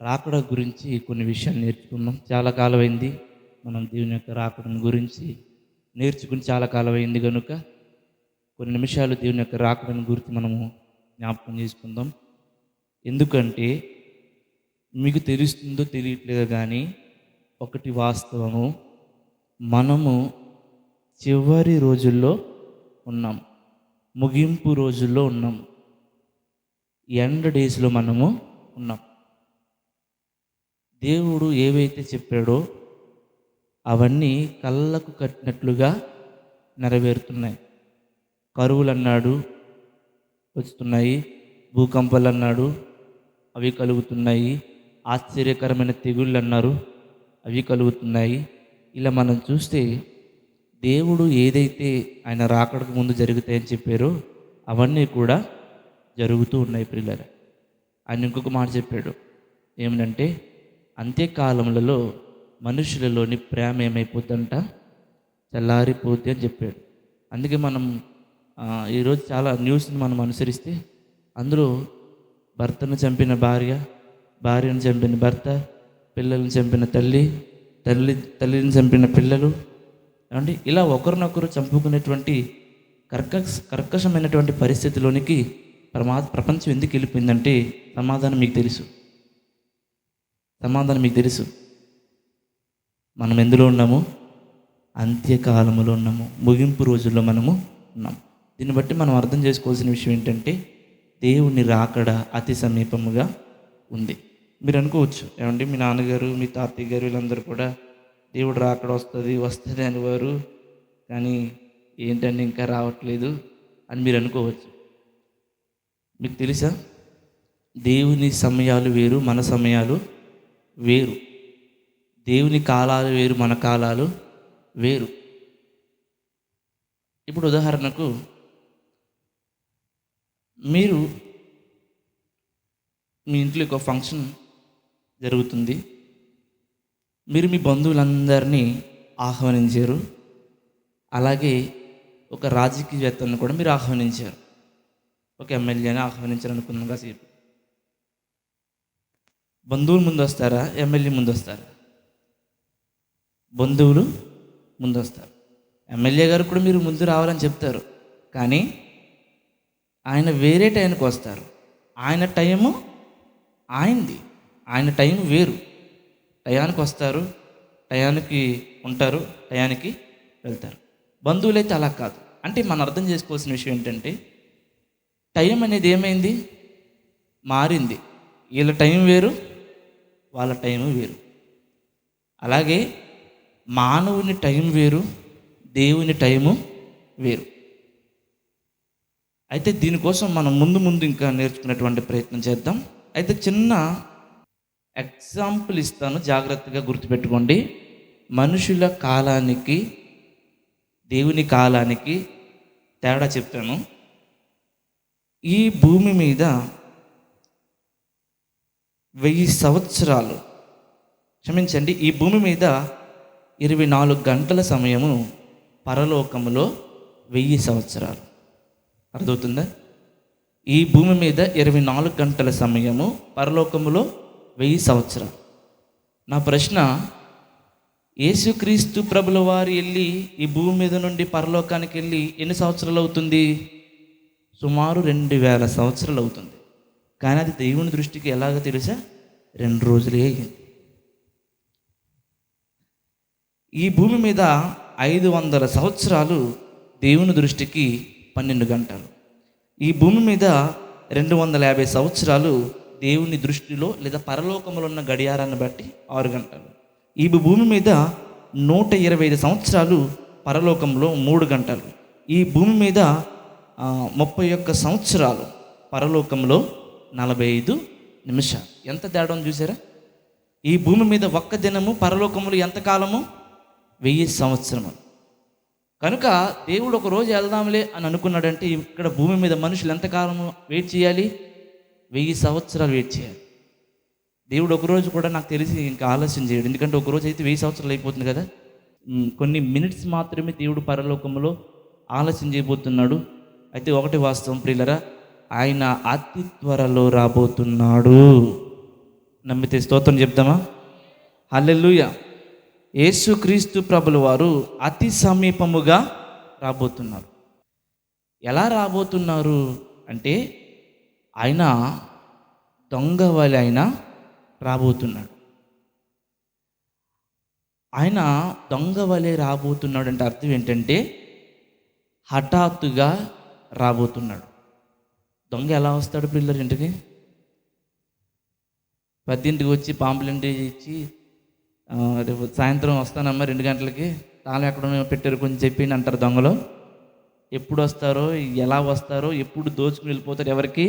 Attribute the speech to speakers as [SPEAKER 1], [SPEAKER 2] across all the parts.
[SPEAKER 1] రాకడ గురించి కొన్ని విషయాలు నేర్చుకుందాం. చాలా కాలమైంది మనం దేవుని యొక్క రాకడను గురించి నేర్చుకుని చాలా కాలమైంది కనుక కొన్ని నిమిషాలు దేవుని యొక్క రాకడను గురించి మనము జ్ఞాపకం చేసుకుందాం. ఎందుకంటే మీకు తెలుస్తుందో తెలియట్లేదో కానీ ఒకటి వాస్తవము, మనము చివరి రోజుల్లో ఉన్నాం, ముగింపు రోజుల్లో ఉన్నాం, ఎండ్ డేస్లో మనము ఉన్నాం. దేవుడు ఏవైతే చెప్పాడో అవన్నీ కళ్ళకు కట్టినట్లుగా నెరవేరుతున్నాయి. కరువులు అన్నాడు వస్తున్నాయి, భూకంపాలు అన్నాడు అవి కలుగుతున్నాయి, ఆశ్చర్యకరమైన తెగుళ్ళు అన్నారు అవి కలుగుతున్నాయి. ఇలా మనం చూస్తే దేవుడు ఏదైతే ఆయన రాకడకు ముందు జరుగుతాయని చెప్పారో అవన్నీ కూడా జరుగుతూ ఉన్నాయి ప్రియులారా. ఆయన ఇంకొక మాట చెప్పాడు, ఏమనంటే అంత్యకాలములలో మనుషులలోని ప్రేమ ఏమైపోతుందంట, చల్లారిపోద్ది అని చెప్పాడు. అందుకే మనం ఈరోజు చాలా న్యూస్ని మనం అనుసరిస్తే అందులో భర్తను చంపిన భార్య, భార్యను చంపిన భర్త, పిల్లల్ని చంపిన తల్లిని చంపిన పిల్లలు ఏమండి, ఇలా ఒకరినొకరు చంపుకునేటువంటి కర్కశమైనటువంటి పరిస్థితిలోనికి ప్రపంచం ఎందుకు వెళ్ళిపోయిందంటే సమాధానం మీకు తెలుసు. మనం ఎందులో ఉన్నాము? అంత్యకాలములో ఉన్నాము, ముగింపు రోజుల్లో మనము ఉన్నాం. దీన్ని బట్టి మనం అర్థం చేసుకోవాల్సిన విషయం ఏంటంటే దేవుని రాకడ అతి సమీపముగా ఉంది. మీరు అనుకోవచ్చు, ఏమండి మీ నాన్నగారు మీ తాతయ్య గారు వీళ్ళందరూ కూడా దేవుడు రాకడ వస్తుంది అనేవారు, కానీ ఏంటండి ఇంకా రావట్లేదు అని మీరు అనుకోవచ్చు. మీకు తెలుసా, దేవుని సమయాలు వేరు, మన సమయాలు వేరు. దేవుని కాలాలు వేరు, మన కాలాలు వేరు. ఇప్పుడు ఉదాహరణకు మీరు మీ ఇంట్లో ఒక ఫంక్షన్ జరుగుతుంది, మీరు మీ బంధువులందరినీ ఆహ్వానించారు, అలాగే ఒక రాజకీయవేత్తలను కూడా మీరు ఆహ్వానించారు, ఒక ఎమ్మెల్యేని ఆహ్వానించారు అనుకున్నాం. కాసేపు బంధువులు ముందు వస్తారా, ఎమ్మెల్యే ముందు వస్తారా? బంధువులు ముందు వస్తారు. ఎమ్మెల్యే గారు కూడా మీరు ముందు రావాలని చెప్తారు, కానీ ఆయన వేరే టైంకి వస్తారు. ఆయన టైము ఆయనది, ఆయన టైం వేరు. టయానికి వస్తారు, టయానికి ఉంటారు, టయానికి వెళ్తారు. బంధువులు అయితే అలా కాదు. అంటే మనం అర్థం చేసుకోవాల్సిన విషయం ఏంటంటే టైం అనేది ఏమైంది, మారింది. వీళ్ళ టైం వేరు, వాళ్ళ టైము వేరు. అలాగే మానవుని టైం వేరు, దేవుని టైము వేరు. అయితే దీనికోసం మనం ముందు ఇంకా నేర్చుకునేటువంటి ప్రయత్నం చేద్దాం. అయితే చిన్న ఎగ్జాంపుల్ ఇస్తాను, జాగ్రత్తగా గుర్తుపెట్టుకోండి. మనుషుల కాలానికి దేవుని కాలానికి తేడా చెప్తాను. ఈ భూమి మీద 1000 సంవత్సరాలు, క్షమించండి, ఈ భూమి మీద 24 గంటల సమయము, పరలోకములో 1000 సంవత్సరాలు. అర్థమవుతుందా? ఈ భూమి మీద 24 గంటల సమయము, పరలోకములో 1000 సంవత్సరాలు. నా ప్రశ్న, యేసుక్రీస్తు ప్రభుల వారు వెళ్ళి ఈ భూమి మీద నుండి పరలోకానికి వెళ్ళి ఎన్ని సంవత్సరాలు అవుతుంది? సుమారు 2000 సంవత్సరాలు అవుతుంది. కానీ అది దేవుని దృష్టికి ఎలాగో తెలుసా? 2 రోజులే అయ్యింది. ఈ భూమి మీద 500 సంవత్సరాలు దేవుని దృష్టికి 12 గంటలు. ఈ భూమి మీద 250 సంవత్సరాలు దేవుని దృష్టిలో లేదా పరలోకంలో ఉన్న గడియారాన్ని బట్టి 6 గంటలు. ఈ భూమి మీద 125 సంవత్సరాలు, పరలోకంలో 3 గంటలు. ఈ భూమి మీద 31 సంవత్సరాలు, పరలోకంలో 45 నిమిషాలు. ఎంత తేడా చూసారా? ఈ భూమి మీద ఒక్క దినము, పరలోకములు ఎంతకాలము? 1000 సంవత్సరములు. కనుక దేవుడు ఒక రోజు వెళ్దాంలే అని అనుకున్నాడంటే ఇక్కడ భూమి మీద మనుషులు ఎంతకాలము వెయిట్ చేయాలి? 1000 సంవత్సరాలు వెయిట్ చేయాలి. దేవుడు ఒకరోజు కూడా నాకు తెలిసి ఇంకా ఆలస్యం చేయడు. ఎందుకంటే ఒకరోజు అయితే 1000 సంవత్సరాలు అయిపోతుంది కదా. కొన్ని మినిట్స్ మాత్రమే దేవుడు పరలోకంలో ఆలస్యం చేయబోతున్నాడు. అయితే ఒకటి వాస్తవం ప్రియులరా, ఆయన అతి త్వరలో రాబోతున్నాడు. నమ్మితే స్తోత్రం చెప్దామా? హల్లెలూయా. యేసుక్రీస్తు ప్రభుల వారు అతి సమీపముగా రాబోతున్నారు. ఎలా రాబోతున్నారు అంటే ఆయన దొంగ వలె ఆయన రాబోతున్నాడు. ఆయన దొంగ వలె రాబోతున్నాడు అంటే అర్థం ఏంటంటే హఠాత్తుగా రాబోతున్నాడు. దొంగ ఎలా వస్తాడు పిల్లలు ఇంటికి? 10ంటికి వచ్చి పాంపులింటి ఇచ్చి రేపు సాయంత్రం వస్తానమ్మా 2 గంటలకి, తాళం ఎక్కడ పెట్టారు కొంచెం చెప్పి అంటారు దొంగలు. ఎప్పుడు వస్తారో, ఎలా వస్తారో, ఎప్పుడు దోచుకుని వెళ్ళిపోతారు ఎవరికి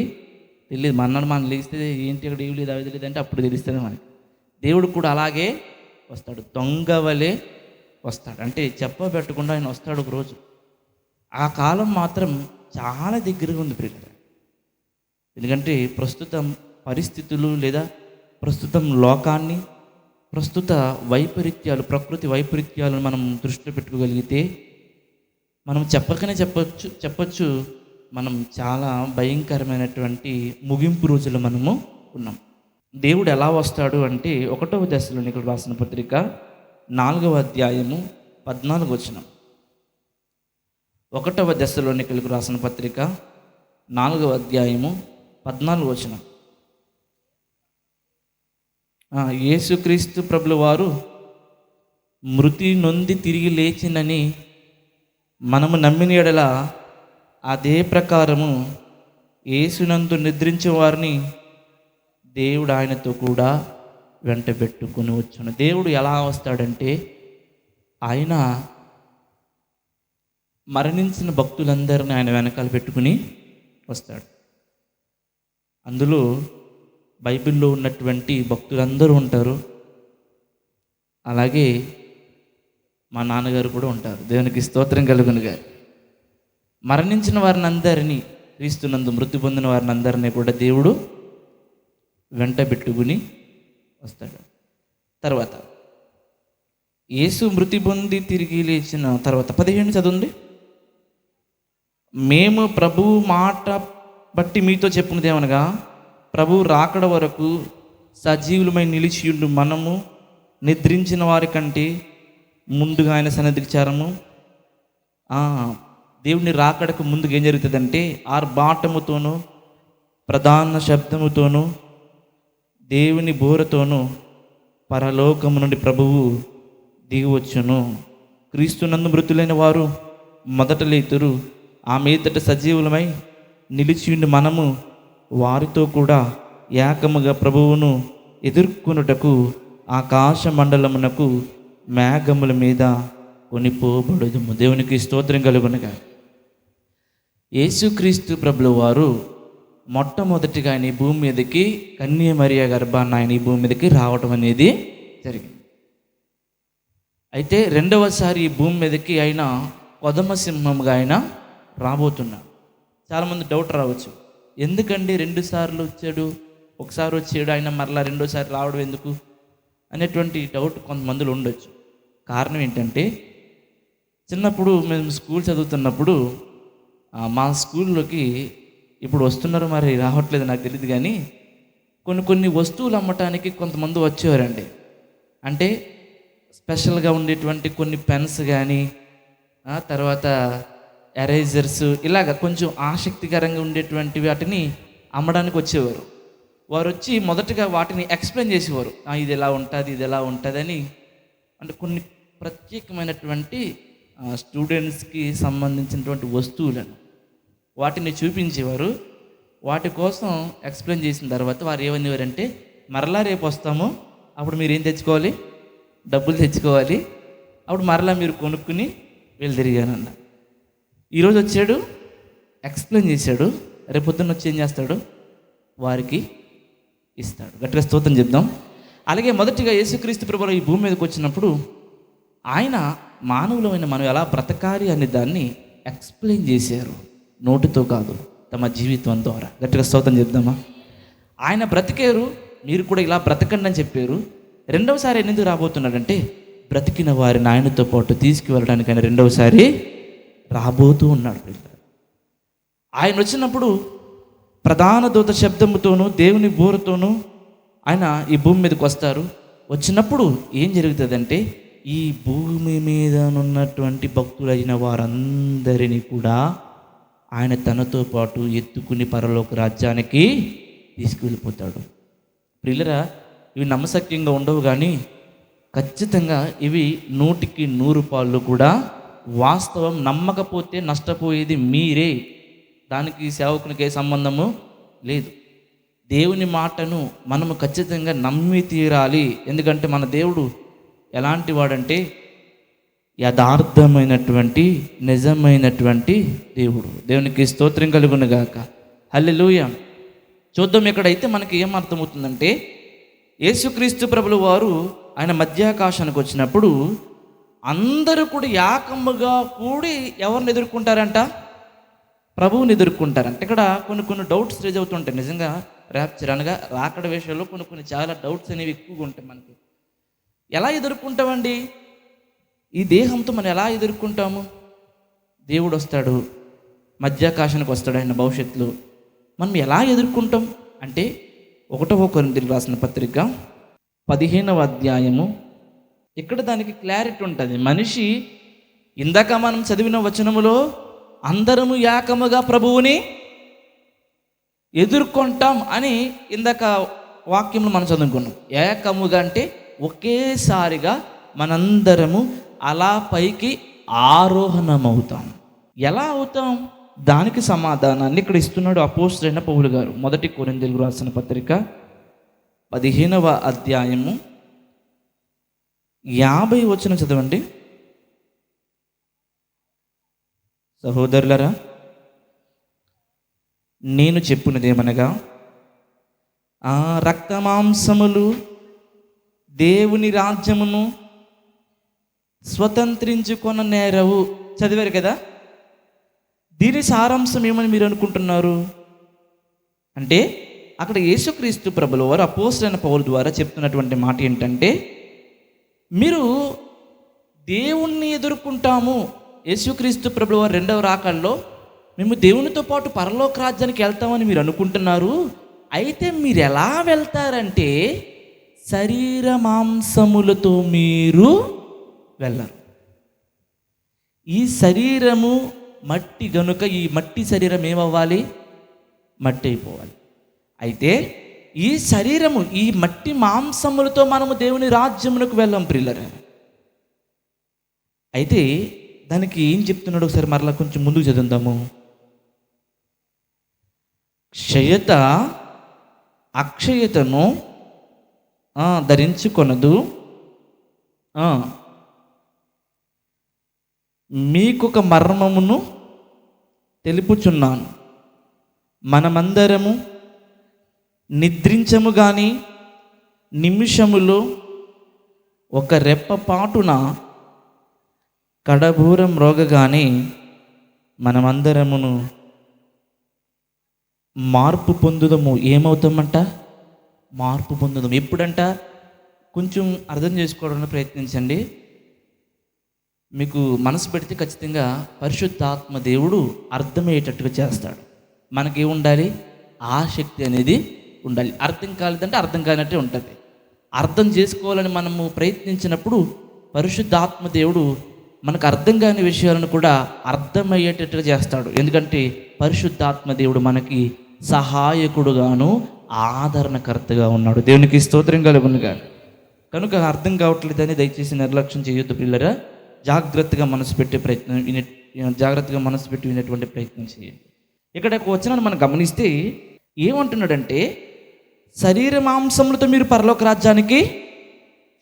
[SPEAKER 1] తెలియదు. మనం లేస్తే ఏంటి అక్కడ ఏమి లేదు, అవి తెలియదు అంటే అప్పుడు తెలుస్తుంది మనకి. దేవుడు కూడా అలాగే వస్తాడు, దొంగ వలె వస్తాడు. అంటే చెప్పబెట్టకుండా ఆయన వస్తాడు ఒక రోజు. ఆ కాలం మాత్రం చాలా దగ్గరగా ఉంది ప్రియులారా. ఎందుకంటే ప్రస్తుతం పరిస్థితులు లేదా ప్రస్తుతం లోకాన్ని, ప్రస్తుత వైపరీత్యాలు, ప్రకృతి వైపరీత్యాలను మనం దృష్టిలో పెట్టుకోగలిగితే మనం చెప్పకనే చెప్పచ్చు మనం చాలా భయంకరమైనటువంటి ముగింపు రోజులు మనము ఉన్నాం. దేవుడు ఎలా వస్తాడు అంటే 1వ దశలోనికలు రాసిన పత్రిక 4వ అధ్యాయము 14వ వచనం. 1వ దశలోనికలకు రాసిన పత్రిక 4వ అధ్యాయము 14వ వచనం. యేసుక్రీస్తు ప్రభుల వారు మృతి నొంది తిరిగి లేచినని మనము నమ్మిన యెడల అదే ప్రకారము యేసునందు నిద్రించే వారిని దేవుడు ఆయనతో కూడా వెంటబెట్టుకుని వచ్చును. దేవుడు ఎలా వస్తాడంటే ఆయన మరణించిన భక్తులందరినీ ఆయన వెనకాల పెట్టుకుని వస్తాడు. అందులో బైబిల్లో ఉన్నటువంటి భక్తులందరూ ఉంటారు. అలాగే మా నాన్నగారు కూడా ఉంటారు. దేవునికి స్తోత్రం కలుగునుగా. మరణించిన వారిని అందరినీ, క్రీస్తునందు మృతి పొందిన వారిని అందరినీ కూడా దేవుడు వెంట పెట్టుకుని వస్తాడు. తర్వాత యేసు మృతి పొంది తిరిగి లేచిన తర్వాత 15 చదవండి. మేము ప్రభువు మాట బట్టి మీతో చెప్పున్నదేమనగా, ప్రభువు రాకడ వరకు సజీవులమై నిలిచియుండు మనము నిద్రించిన వారి కంటే ముందుగా ఆయన సన్నిధికి చేరము. దేవుని రాకడకు ముందుగా ఏం జరుగుతుందంటే ఆర్భాటముతోనూ ప్రధాన శబ్దముతోనూ దేవుని బోరతోనూ పరలోకము నుండి ప్రభువు దిగివచ్చును. క్రీస్తునందు మృతులైన వారు మొదట లేతురు. ఆ మీదట సజీవులమై నిలిచియుండి మనము వారితో కూడా ఏకముగా ప్రభువును ఎదుర్కొనుటకు ఆకాశ మండలమునకు మేఘముల మీద కొనిపోబడుదుము. దేవునికి స్తోత్రం కలుగునుగా. యేసుక్రీస్తు ప్రభుల వారు మొట్టమొదటిగా ఆయన ఈ భూమి మీదకి కన్య మరియ గర్భాన్ని ఆయన ఈ భూమి మీదకి రావటం అనేది జరిగింది. అయితే రెండవసారి ఈ భూమి మీదకి ఆయన కొదమ సింహంగా ఆయన రాబోతున్నాడు. చాలామంది డౌట్ రావచ్చు, ఎందుకండి 2 సార్లు వచ్చాడు, ఒకసారి వచ్చాడు ఆయన మరలా రెండోసారి రావడం ఎందుకు అనేటువంటి డౌట్ కొంతమందిలో ఉండొచ్చు. కారణం ఏంటంటే చిన్నప్పుడు మేము స్కూల్ చదువుతున్నప్పుడు మా స్కూల్లోకి ఇప్పుడు వస్తున్నారు మరి రావట్లేదు నాకు తెలియదు, కానీ కొన్ని వస్తువులు అమ్మటానికి కొంతమంది వచ్చేవారండి. అంటే స్పెషల్గా ఉండేటువంటి కొన్ని పెన్స్ కానీ తర్వాత ఎరేజర్స్ ఇలాగ కొంచెం ఆసక్తికరంగా ఉండేటువంటి వాటిని అమ్మడానికి వచ్చేవారు. వారు వచ్చి మొదటగా వాటిని ఎక్స్ప్లెయిన్ చేసేవారు. ఇది ఎలా ఉంటుంది, ఇది ఎలా ఉంటుంది అని. అంటే కొన్ని ప్రత్యేకమైనటువంటి స్టూడెంట్స్కి సంబంధించినటువంటి వస్తువులను వాటిని చూపించేవారు. వాటి కోసం ఎక్స్ప్లెయిన్ చేసిన తర్వాత వారు ఏమనేవారంటే, మరలా రేపు వస్తాము, అప్పుడు మీరు ఏం తెచ్చుకోవాలి, డబ్బులు తెచ్చుకోవాలి, అప్పుడు మరలా మీరు కొనుక్కుని వెళ్ళి తిరిగానన్న. ఈరోజు వచ్చాడు, ఎక్స్ప్లెయిన్ చేశాడు, రేపు పొద్దున్న వచ్చి ఏం చేస్తాడు, వారికి ఇస్తాడు. గట్టిగా స్తోత్రం చెప్దాం. అలాగే మొదటిగా యేసుక్రీస్తు ప్రభువు ఈ భూమి మీదకి వచ్చినప్పుడు ఆయన మానవులమైన మనం ఎలా బ్రతకాలి అనే దాన్ని ఎక్స్ప్లెయిన్ చేశారు, నోటితో కాదు, తమ జీవితం ద్వారా. గట్టిగా స్తోత్రం చెప్దామా. ఆయన బ్రతికారు, మీరు కూడా ఇలా బ్రతకండి అని చెప్పారు. రెండవసారి ఎందుకు రాబోతున్నాడంటే బ్రతికిన వారిని ఆయనతో పాటు తీసుకువెళ్ళడానికి ఆయన రెండవసారి రాబోతూ ఉన్నాడు. ఆయన వచ్చినప్పుడు ప్రధాన దూత శబ్దముతోనూ దేవుని బోరతోనూ ఆయన ఈ భూమి మీదకి వస్తారు. వచ్చినప్పుడు ఏం జరుగుతుందంటే ఈ భూమి మీద ఉన్నటువంటి భక్తులైన వారందరినీ కూడా ఆయన తనతో పాటు ఎత్తుకుని పరలోక రాజ్యానికి తీసుకువెళ్ళిపోతాడు. ప్రియులరా, ఇవి నమ్మశక్యంగా ఉండవు, కానీ ఖచ్చితంగా ఇవి 100% కూడా వాస్తవం. నమ్మకపోతే నష్టపోయేది మీరే, దానికి సేవకునికి ఏ సంబంధము లేదు. దేవుని మాటను మనము ఖచ్చితంగా నమ్మి తీరాలి. ఎందుకంటే మన దేవుడు ఎలాంటి వాడంటే యథార్థమైనటువంటి నిజమైనటువంటి దేవుడు. దేవునికి స్తోత్రం కలుగును గాక. హల్లెలూయా. చూద్దాం, ఇక్కడైతే మనకి ఏం అర్థమవుతుందంటే యేసుక్రీస్తు ప్రభుల వారు ఆయన మధ్యాకాశానికి వచ్చినప్పుడు అందరూ కూడా ఏకముగా కూడి ఎవరిని ఎదుర్కొంటారంట? ప్రభువుని ఎదుర్కొంటారంట. ఇక్కడ కొన్ని డౌట్స్ రేజ్ అవుతుంటాయి. నిజంగా ర్యాప్చర్ అనగా రాకడ విషయంలో కొన్ని చాలా డౌట్స్ అనేవి ఎక్కువగా ఉంటాయి మనకి. ఎలా ఎదుర్కొంటామండి? ఈ దేహంతో మనం ఎలా ఎదుర్కొంటాము? దేవుడు వస్తాడు, మధ్యాకాశానికి వస్తాడు ఆయన భవిష్యత్తులో. మనం ఎలా ఎదుర్కొంటాం అంటే 1 కొరింథీయులకు రాసిన పత్రిక 15వ అధ్యాయము, ఇక్కడ దానికి క్లారిటీ ఉంటుంది. మనిషి ఇందాక మనం చదివిన వచనములో అందరము ఏకముగా ప్రభువుని ఎదుర్కొంటాం అని ఇందాక వాక్యంలో మనం చదువుకున్నాం. ఏకముగా అంటే ఒకేసారిగా మనందరము అలా పైకి ఆరోహణమవుతాం. ఎలా అవుతాం? దానికి సమాధానాన్ని ఇక్కడ ఇస్తున్నాడు అపోస్తలుడైన పౌలు గారు. 1 కొరింథీయులకు రాసిన పత్రిక 15వ అధ్యాయము 50 వచనం చదవండి. సహోదరులరా, నేను చెప్పున్నదేమనగా రక్తమాంసములు దేవుని రాజ్యమును స్వతంత్రించుకొన నేరవు. చదివారు కదా? దీని సారాంశం ఏమని మీరు అనుకుంటున్నారు అంటే అక్కడ యేసుక్రీస్తు ప్రభుల వారు అపోస్తలుడైన పౌలు ద్వారా చెప్తున్నటువంటి మాట ఏంటంటే, మీరు దేవుణ్ణి ఎదుర్కొంటాము. యేసుక్రీస్తు ప్రభుల వారు 2వ రాకడలో మేము దేవునితో పాటు పరలోక రాజ్యానికి వెళ్తామని మీరు అనుకుంటున్నారు. అయితే మీరు ఎలా వెళ్తారంటే శరీర మాంసములతో మీరు వెళ్ళరు. ఈ శరీరము మట్టి గనుక ఈ మట్టి శరీరం ఏమవ్వాలి? మట్టి అయిపోవాలి. అయితే ఈ శరీరము ఈ మట్టి మాంసములతో మనము దేవుని రాజ్యమునకు వెళ్ళాం ప్రియులరా. అయితే దానికి ఏం చెప్తున్నాడు ఒకసారి మరలా కొంచెం ముందుకు చదువుదాము. క్షయత అక్షయతను ధరించుకొనదు, మీకొక మర్మమును తెలుపుచున్నాను. మనమందరము నిద్రించము గాని నిమిషములో ఒక రెప్పపాటున కడబూరం రోగగానే మనమందరమును మార్పు పొందుదము. ఏమవుతామంట? మార్పు పొందుదాం. ఎప్పుడంట? కొంచెం అర్థం చేసుకోవడానికి ప్రయత్నించండి. మీకు మనసు పెడితే ఖచ్చితంగా పరిశుద్ధాత్మ దేవుడు అర్థమయ్యేటట్టుగా చేస్తాడు. మనకి ఉండాలి? ఆసక్తి అనేది ఉండాలి. అర్థం కాలేదంటే అర్థం కానట్టే ఉంటుంది. అర్థం చేసుకోవాలని మనము ప్రయత్నించినప్పుడు పరిశుద్ధాత్మ దేవుడు మనకు అర్థం కాని విషయాలను కూడా అర్థమయ్యేటట్టుగా చేస్తాడు. ఎందుకంటే పరిశుద్ధాత్మ దేవుడు మనకి సహాయకుడుగాను ఆదరణకర్తగా ఉన్నాడు. దేవునికి స్తోత్రం కలుగునుగా. కనుక అర్థం కావట్లేదని దయచేసి నిర్లక్ష్యం చేయొద్దు పిల్లరా. జాగ్రత్తగా మనసు పెట్టి వినేటువంటి ప్రయత్నం చేయండి. ఇక్కడ ఒక వచనాన్ని మనం గమనిస్తే ఏమంటున్నాడంటే, శరీర మాంసములతో మీరు పరలోక రాజ్యానికి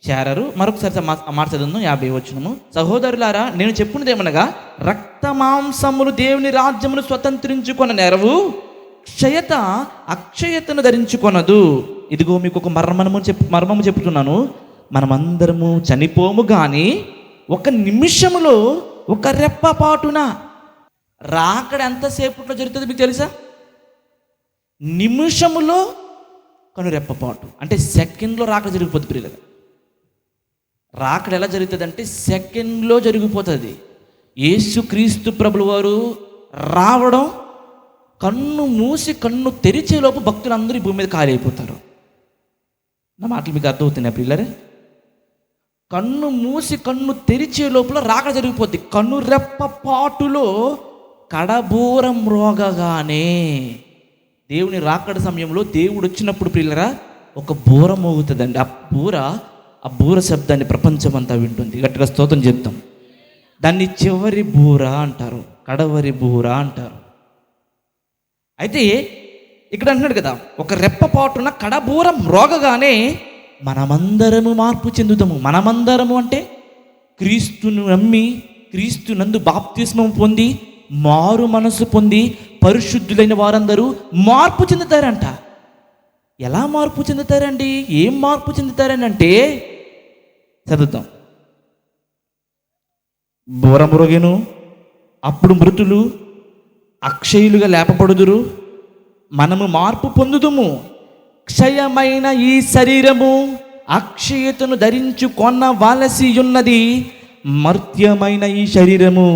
[SPEAKER 1] చేరరు. మరొకసారి మాట చదువుదాం. 50 వచనము. సహోదరులారా, నేను చెప్పున్నది ఏమనగా రక్త మాంసములు దేవుని రాజ్యమును స్వతంత్రించుకొన నెరవు, క్షయత అక్షయతను ధరించుకొనదు. ఇదిగో మీకు ఒక మర్మము చెప్తున్నాను. మనమందరము చనిపోము కానీ ఒక నిమిషములో ఒక రెప్పపాటున. రాకడ ఎంతసేపట్లో జరుగుతుంది మీకు తెలుసా? నిమిషములో రెప్పపాటు అంటే సెకండ్లో రాకడ జరిగిపోతుంది ప్రియులగా. రాకడ ఎలా జరుగుతుంది అంటే సెకండ్లో జరిగిపోతుంది. యేసుక్రీస్తు ప్రభుల వారు రావడం, కన్ను మూసి కన్ను తెరిచేలోపు భక్తులందరూ ఈ భూమి మీద ఖాళీ అయిపోతారు. నా మాటలు మీకు అర్థమవుతున్నాయి పిల్లరే? కన్ను మూసి కన్ను తెరిచే లోపల రాకడ జరిగిపోద్ది. కన్ను రెప్ప పాటులో కడబూరం రోగగానే, దేవుని రాకడ సమయంలో దేవుడు వచ్చినప్పుడు పిల్లరా ఒక బూర మోగుతుందండి. ఆ బూర శబ్దాన్ని ప్రపంచమంతా వింటుంది. గట్టిగా స్తోత్రం చెప్తాం. దాన్ని చివరి బూర అంటారు, కడవరి బూర అంటారు. అయితే ఇక్కడ అంటున్నాడు కదా, ఒక రెప్పపాటున కడబూరం రోగగానే మనమందరము మార్పు చెందుతాము. మనమందరము అంటే క్రీస్తును నమ్మి, క్రీస్తు నందు బాప్తిస్మం పొంది, మారు మనసు పొంది, పరిశుద్ధులైన వారందరూ మార్పు చెందుతారంట. ఎలా మార్పు చెందుతారండి? ఏం మార్పు చెందుతారని అంటే చదువుతాం. బూరమురగెను, అప్పుడు మృతులు అక్షయులుగా లేపబడుదురు, మనము మార్పు పొందుదుము. క్షయమైన ఈ శరీరము అక్షయతను ధరించుకొనవలసి ఉన్నది, మర్త్యమైన ఈ శరీరము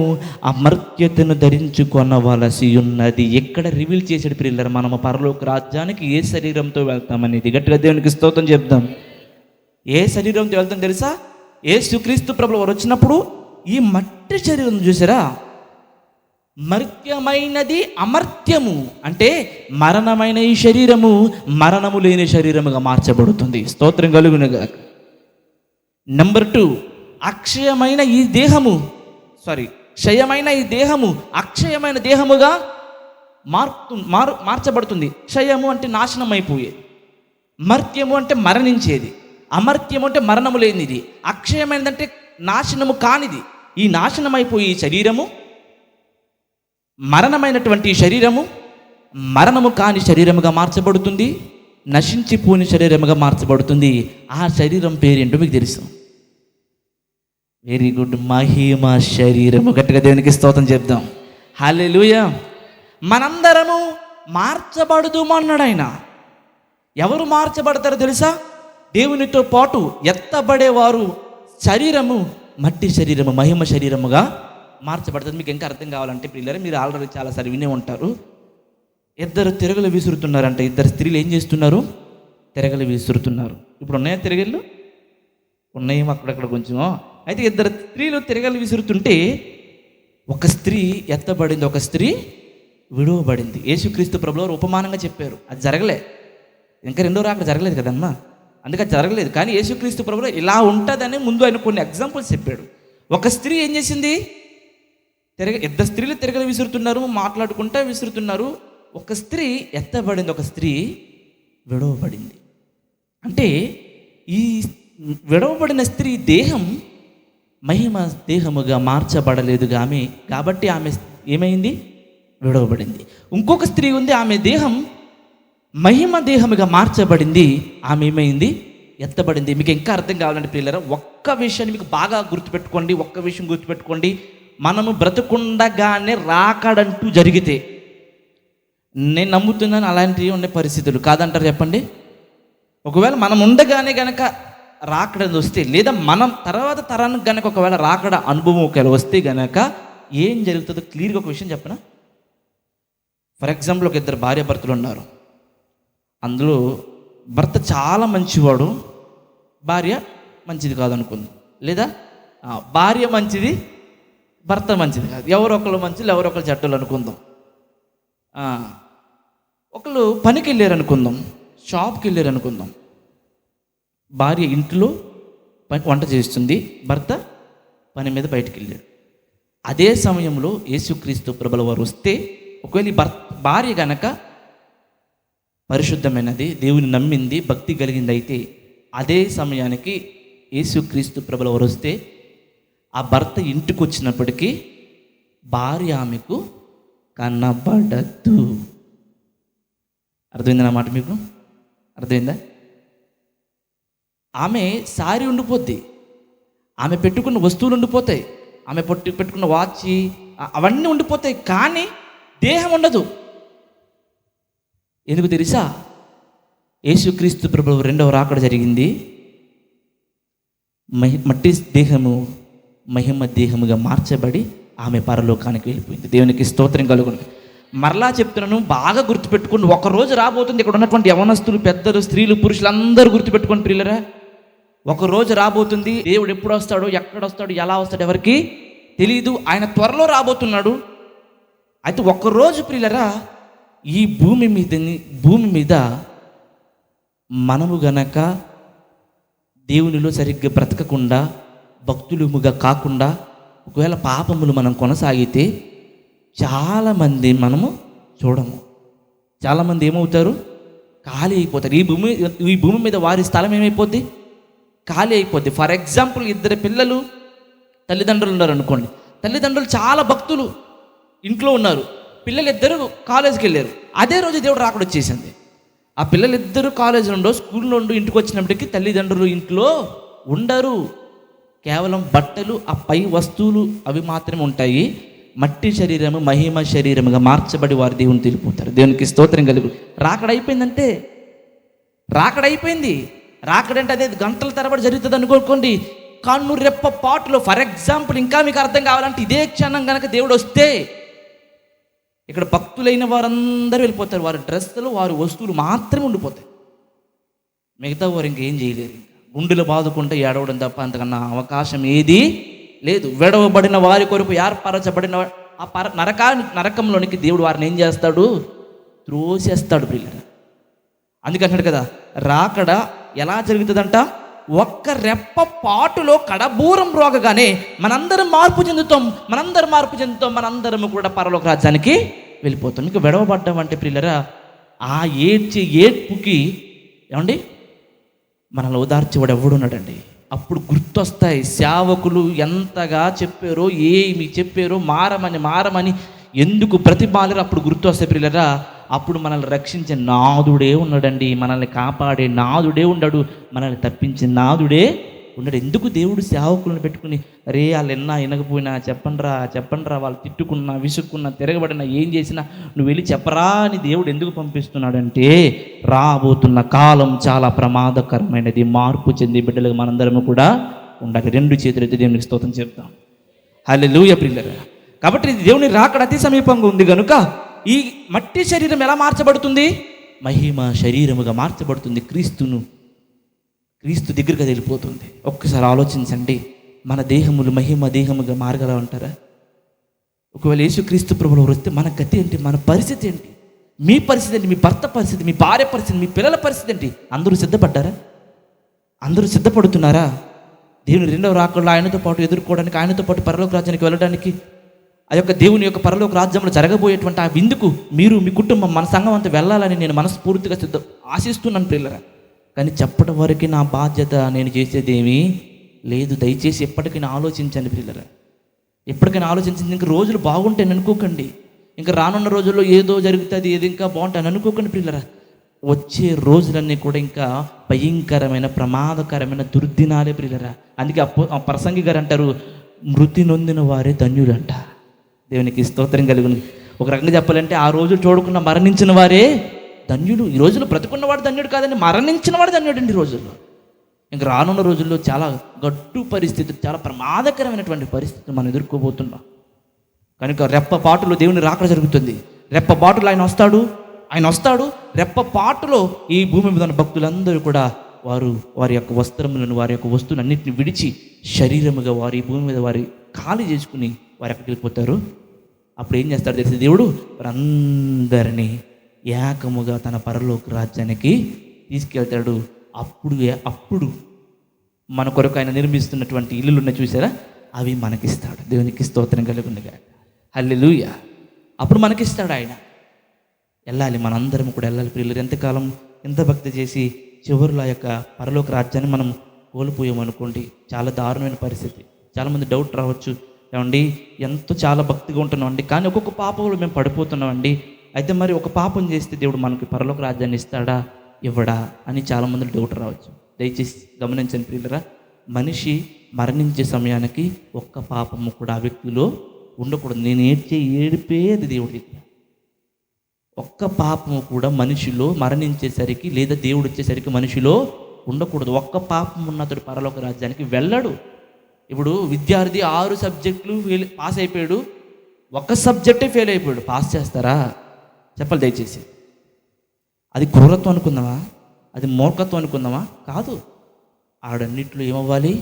[SPEAKER 1] అమర్త్యతను ధరించుకొనవలసి ఉన్నది. ఎక్కడ రివీల్ చేసాడు పిల్లలు, మనము పరలోక రాజ్యానికి ఏ శరీరంతో వెళ్తామనేది. గట్టిగా దేవునికి స్తోత్రం చెప్దాం. ఏ శరీరంతో వెళ్తాం తెలుసా? యేసుక్రీస్తు ప్రభువు వారు వచ్చినప్పుడు ఈ మట్టి శరీరం చూసారా, మర్త్యమైనది అమర్త్యము అంటే మరణమైన ఈ శరీరము మరణము లేని శరీరముగా మార్చబడుతుంది. స్తోత్రం కలుగునుగా. నెంబర్ 2, అక్షయమైన ఈ దేహము క్షయమైన ఈ దేహము అక్షయమైన దేహముగా మార్చబడుతుంది. క్షయము అంటే నాశనం అయిపోయేది, మర్త్యము అంటే మరణించేది, అమర్త్యము అంటే మరణము లేనిది, అక్షయమైనదంటే నాశనము కానిది. ఈ నాశనం అయిపోయి ఈ శరీరము, మరణమైనటువంటి శరీరము మరణము కాని శరీరముగా మార్చబడుతుంది, నశించిపోని శరీరముగా మార్చబడుతుంది. ఆ శరీరం పేరేంటో మీకు తెలుసు. వెరీ గుడ్, మహిమ శరీరము. గట్టిగా దేవునికి స్తోత్రం చెప్దాం. హల్లెలూయా. మనందరము మార్చబడుదుము అన్నాడు ఆయన. ఎవరు మార్చబడతారో తెలుసా? దేవునితో పాటు ఎత్తబడేవారు శరీరము మట్టి శరీరము మహిమ శరీరముగా మార్చబడుతుంది. మీకు ఇంకా అర్థం కావాలంటే పిల్లలు, మీరు ఆల్రెడీ చాలాసార్లు వినే ఉంటారు. 2 తిరగలు విసురుతున్నారంట. 2 స్త్రీలు ఏం చేస్తున్నారు? తిరగలు విసురుతున్నారు. ఇప్పుడు ఉన్నాయా తిరగళ్ళు? ఉన్నాయేమో అక్కడక్కడ కొంచెం. అయితే 2 స్త్రీలు తిరగలు విసురుతుంటే ఒక స్త్రీ ఎత్తబడింది, ఒక స్త్రీ విడువబడింది. యేసుక్రీస్తు ప్రభువు వారు ఉపమానంగా చెప్పారు. అది జరగలే, ఇంకా రెండో రాకడ జరగలేదు కదమ్మా, అందుకే జరగలేదు. కానీ యేసుక్రీస్తు ప్రభువు ఇలా ఉంటుందని ముందు ఆయన కొన్ని ఎగ్జాంపుల్స్ చెప్పాడు. ఒక స్త్రీ ఏం చేసింది? 2 స్త్రీలు తిరగలు విసురుతున్నారు, మాట్లాడుకుంటా విసురుతున్నారు. ఒక స్త్రీ ఎత్తబడింది, ఒక స్త్రీ విడవబడింది. అంటే ఈ విడవబడిన స్త్రీ దేహం మహిమ దేహముగా మార్చబడలేదు ఆమె, కాబట్టి ఆమె ఏమైంది? విడవబడింది. ఇంకొక స్త్రీ ఉంది, ఆమె దేహం మహిమ దేహముగా మార్చబడింది, ఆమె ఏమైంది? ఎత్తబడింది. మీకు ఇంకా అర్థం కావాలంటే పిల్లరా, ఒక్క విషయాన్ని మీకు బాగా గుర్తుపెట్టుకోండి. ఒక్క విషయం గుర్తుపెట్టుకోండి, మనము బ్రతుకుండగానే రాకడంటూ జరిగితే, నేను నమ్ముతున్నాను అలాంటివి ఉండే పరిస్థితులు కాదంటారు చెప్పండి. ఒకవేళ మనం ఉండగానే గనక రాకడ వస్తే, లేదా మనం తర్వాత తరానికి గనక ఒకవేళ రాకడ అనుభవం ఒకవేళ వస్తే గనక ఏం జరుగుతుందో క్లియర్గా ఒక విషయం చెప్పనా? ఫర్ ఎగ్జాంపుల్, ఒక 2 భార్యాభర్తలు ఉన్నారు. అందులో భర్త చాలా మంచివాడు, భార్య మంచిది కాదు అనుకుందాం. లేదా భార్య మంచిది, భర్త మంచిది కాదు. ఎవరో ఒకళ్ళు మంచిది, ఎవరో ఒకళ్ళు చెడ్డలు అనుకుందాం. ఒకళ్ళు పనికి వెళ్ళారు అనుకుందాం, షాప్కి వెళ్ళారు అనుకుందాం. భార్య ఇంట్లో వంట చేస్తుంది, భర్త పని మీద బయటికి వెళ్ళాడు. అదే సమయంలో యేసుక్రీస్తు ప్రభుల వారు వస్తే, ఒకవేళ ఈ భార్య గనక పరిశుద్ధమైనది, దేవుని నమ్మింది, భక్తి కలిగింది అయితే, అదే సమయానికి యేసుక్రీస్తు ప్రభుల వారు వస్తే ఆ భర్త ఇంటికి వచ్చినప్పటికీ భార్య ఆమెకు కనబడద్దు. అర్థమైందన్నమాట మీకు? అర్థమైందా? ఆమె సారీ ఉండిపోద్ది, ఆమె పెట్టుకున్న వస్తువులు ఉండిపోతాయి, ఆమె పెట్టుకున్న వాచ్ అవన్నీ ఉండిపోతాయి, కానీ దేహం ఉండదు. ఎందుకు తెలుసా? యేసుక్రీస్తు ప్రభువు 2వ రాకడ జరిగింది, మట్టి దేహము మహిమ దేహముగా మార్చబడి ఆమె పరలోకానికి వెళ్ళిపోయింది. దేవునికి స్తోత్రం కలుగును. మరలా చెప్తున్నాను, బాగా గుర్తుపెట్టుకోండి. ఒక రోజు రాబోతుంది, ఇక్కడ ఉన్నటువంటి యవనస్తులు, పెద్దలు, స్త్రీలు, పురుషులు అందరూ గుర్తుపెట్టుకోండి ప్రియులరా. ఒక రోజు రాబోతుంది. దేవుడు ఎప్పుడు వస్తాడో, ఎక్కడ వస్తాడో, ఎలా వస్తాడో ఎవరికి తెలియదు. ఆయన త్వరలో రాబోతున్నాడు. అయితే ఒక్కరోజు ప్రియులరా, ఈ భూమి మీద మనము గనక దేవునిలో సరిగ్గా బ్రతకకుండా, భక్తులుముగా కాకుండా, ఒకవేళ పాపములు మనం కొనసాగితే చాలామంది మనము చూడము. చాలామంది ఏమవుతారు? ఖాళీ అయిపోతారు. ఈ భూమి మీద వారి స్థలం ఏమైపోద్ది? ఖాళీ అయిపోద్ది. ఫర్ ఎగ్జాంపుల్, 2 పిల్లలు తల్లిదండ్రులు ఉన్నారు అనుకోండి. తల్లిదండ్రులు చాలా భక్తులు ఇంట్లో ఉన్నారు. పిల్లలిద్దరూ కాలేజీకి వెళ్ళారు. అదే రోజు దేవుడు రాకడ వచ్చేసింది. ఆ పిల్లలిద్దరూ కాలేజీలో ఉండో, స్కూల్లో ఉండి ఇంటికి వచ్చినప్పటికీ తల్లిదండ్రులు ఇంట్లో ఉండరు. కేవలం బట్టలు, ఆ పై వస్తువులు అవి మాత్రమే ఉంటాయి. మట్టి శరీరము మహిమ శరీరముగా మార్చబడి వారి దేవుని తెలిపోతారు. దేవునికి స్తోత్రం కలుగు. రాకడ అయిపోయిందంటే రాకడ అయిపోయింది. రాకడంటే అదే గంటల తరబడి జరుగుతుంది అనుకోకండి. కన్ను రెప్ప పాటులో. ఫర్ ఎగ్జాంపుల్, ఇంకా మీకు అర్థం కావాలంటే, ఇదే క్షణం కనుక దేవుడు వస్తే ఇక్కడ భక్తులైన వారందరూ వెళ్ళిపోతారు. వారి డ్రెస్సులు, వారి వస్తువులు మాత్రమే ఉండిపోతాయి. మిగతా వారు ఇంకేం చేయలేరు. గుండెలు బాదుకుంటే ఏడవడం తప్ప అంతకన్నా అవకాశం ఏది లేదు. విడవబడిన వారి కొరకు ఏర్పరచబడిన ఆ నరకంలోనికి దేవుడు వారిని ఏం చేస్తాడు? త్రోసేస్తాడు ప్రియులారా. అందుకంటాడు కదా, రాకడ ఎలా జరుగుతుందంట? ఒక్క రెప్ప పాటులో కడబూరం రోగగానే మనందరం మార్పు చెందుతాం. మనందరం కూడా పరలోక రాజ్యానికి వెళ్ళిపోతాం. ఇంకా విడవబడ్డం అంటే ప్రియులారా, ఆ ఏడ్పుకి ఏమండి మనల్ని ఓదార్చేవాడు ఎవడున్నాడండి? అప్పుడు గుర్తొస్తాయి సేవకులు ఎంతగా చెప్పారో, ఏమి చెప్పారో, మారమని ఎందుకు ప్రతిపాలరు. అప్పుడు గుర్తొస్తాయి ప్రియులారా. అప్పుడు మనల్ని రక్షించే నాదుడే ఉన్నాడండి. మనల్ని కాపాడే నాదుడే ఉన్నాడు. మనల్ని తప్పించే నాదుడే ఉన్నాడు. ఎందుకు దేవుడు సేవకులను పెట్టుకుని, రే వాళ్ళు వినకపోయినా చెప్పండ్రా, వాళ్ళు తిట్టుకున్నా, విసుక్కున్నా, తిరగబడినా, ఏం చేసినా నువ్వు వెళ్ళి చెప్పరా అని దేవుడు ఎందుకు పంపిస్తున్నాడంటే, రాబోతున్న కాలం చాలా ప్రమాదకరమైనది. మార్పు చెంది బిడ్డలుగా మనందరము కూడా ఉండాలి. 2 చేతులైతే దేవునికి స్తోత్రం చెప్తాం. హల్లెలూయా ప్రియులారా. కాబట్టి దేవుని రాకడ అతి సమీపంగా ఉంది కనుక ఈ మట్టి శరీరం ఎలా మార్చబడుతుంది? మహిమ శరీరముగా మార్చబడుతుంది. క్రీస్తు దగ్గరగా వెళ్ళిపోతుంది. ఒక్కసారి ఆలోచించండి. మన దేహములు మహిమ దేహముగా మారగల అంటారా? ఒకవేళ యేసుక్రీస్తు ప్రభువు వస్తే మన గతి ఏంటి? మన పరిస్థితి ఏంటి? మీ పరిస్థితి ఏంటి? మీ భర్త పరిస్థితి, మీ భార్య పరిస్థితి, మీ పిల్లల పరిస్థితి ఏంటి? అందరూ సిద్ధపడ్డారా? అందరూ సిద్ధపడుతున్నారా? దేవుని 2వ రాకడలో ఆయనతో పాటు ఎదుర్కోవడానికి, ఆయనతో పాటు పరలోక రాజ్యానికి వెళ్ళడానికి, ఆ యొక్క దేవుని యొక్క పరలోక రాజ్యంలో జరగబోయేటువంటి ఆ విందుకు మీరు, మీ కుటుంబం, మన సంఘం అంతా వెళ్ళాలని నేను మనస్ఫూర్తిగా ఆశిస్తున్నాను ప్రియులారా. కానీ చెప్పడం వరకు నా బాధ్యత. నేను చేసేదేమీ లేదు. దయచేసి ఎప్పటికైనా ఆలోచించండి ప్రియులారా. ఎప్పటికైనా ఆలోచించండి. ఇంకా రోజులు బాగుంటాయని అనుకోకండి. ఇంకా రానున్న రోజుల్లో ఏదో జరుగుతుంది, ఏది ఇంకా బాగుంటాయని అనుకోకండి ప్రియులారా. వచ్చే రోజులన్నీ కూడా ఇంకా భయంకరమైన, ప్రమాదకరమైన దుర్దినాలే ప్రియులారా. అందుకే ఆ ప్రసంగి గారు అంటారు, మృతి నొందిన వారే ధన్యులంట. దేవునికి స్తోత్రం కలుగును. ఒక రకంగా చెప్పాలంటే, ఆ రోజు చూడకుండా మరణించిన వారే ధన్యుడు. ఈ రోజుల్లో బ్రతుకున్నవాడు ధన్యుడు కాదండి, మరణించిన వాడు ధన్యుడండి. ఈ రోజుల్లో ఇంకా రానున్న రోజుల్లో చాలా గడ్డు పరిస్థితి, చాలా ప్రమాదకరమైనటువంటి పరిస్థితులు మనం ఎదుర్కోబోతున్నాం. కనుక రెప్పపాటులో దేవుని రాకడ జరుగుతుంది. రెప్పపాటులో ఆయన వస్తాడు. రెప్పపాటులో ఈ భూమి మీద ఉన్న భక్తులందరూ కూడా వారి యొక్క వస్త్రములను, వారి యొక్క వస్తువులన్నింటిని విడిచి శరీరముగా వారి భూమి మీద వారి ఖాళీ చేసుకుని వారు ఎక్కడికి వెళ్ళిపోతారు. అప్పుడు ఏం చేస్తాడు తెలిసి దేవుడు? వారందరినీ ఏకముగా తన పరలోక రాజ్యానికి తీసుకెళ్తాడు. అప్పుడు మన కొరకు ఆయన నిర్మిస్తున్నటువంటి ఇల్లులు ఉన్నాయి చూసారా, అవి మనకిస్తాడు. దేవునికి స్తోత్రం కలుగునుగా. హల్లెలూయా. అప్పుడు మనకిస్తాడు ఆయన. వెళ్ళాలి, మనందరం కూడా వెళ్ళాలి ప్రియులు. ఎంతకాలం ఎంత భక్తి చేసి చివరిలో ఆ యొక్క పరలోక రాజ్యాన్ని మనం కోల్పోయామనుకోండి, చాలా దారుణమైన పరిస్థితి. చాలామంది డౌట్ రావచ్చు, ఏమండి ఎంతో చాలా భక్తిగా ఉంటున్నామండి, కానీ ఒక్కొక్క పాపంలో మేము పడిపోతున్నామండి. అయితే మరి ఒక పాపం చేస్తే దేవుడు మనకి పరలోక రాజ్యాన్ని ఇస్తాడా, ఇవ్వడా అని చాలామంది డౌట్ రావచ్చు. దయచేసి గమనించండి ప్రియులరా. మనిషి మరణించే సమయానికి ఒక్క పాపము కూడా ఆ వ్యక్తిలో ఉండకూడదు. నేను ఏడిపేది దేవుడి దగ్గర. ఒక్క పాపము కూడా మనిషిలో మరణించేసరికి, లేదా దేవుడు వచ్చేసరికి మనిషిలో ఉండకూడదు. ఒక్క పాపం ఉన్నతడు పరలోక రాజ్యానికి వెళ్ళడు. ఇప్పుడు విద్యార్థి 6 సబ్జెక్టులు పాస్ అయిపోయాడు, ఒక సబ్జెక్టే ఫెయిల్ అయిపోయాడు, పాస్ చేస్తారా? చెప్పాలి దయచేసి. అది క్రూరత్వం అనుకుందామా? అది మూర్ఖత్వం అనుకుందామా? కాదు. ఆడన్నిట్లో ఏమవ్వాలి?